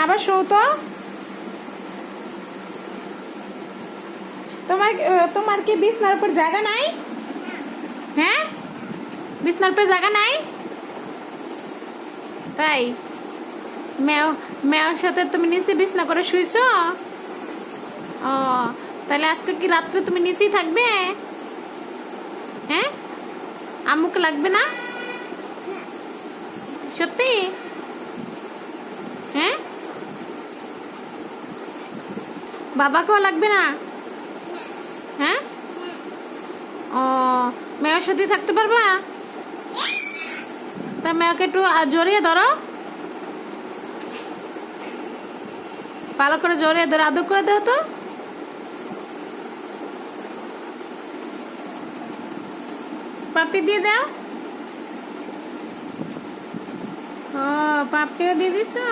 আবার শো তো। তোমার তোমার কি বিছনার উপর জায়গা নাই? হ্যাঁ, বিছনার উপর জায়গা নাই তাই? মেয়ের সাথে তুমি নিচে বিছনা করে শুয়েছো? ও, তাহলে আজকে কি রাত্রে তুমি নিচেই থাকবে? হ্যাঁ, আম্মুকে লাগবে না সত্যি? হ্যাঁ, বাবাকেও লাগবে না? হ্যাঁ, ও, মেয়ের সাথে থাকতে পারবা? তা মেয়েকে একটু জড়িয়ে ধরো, ভালো করে জড়িয়ে ধরো, আদর করে দাও তো। পাপড়ি দিয়ে দাও। ও, পাপড়িও দিয়ে দিছো।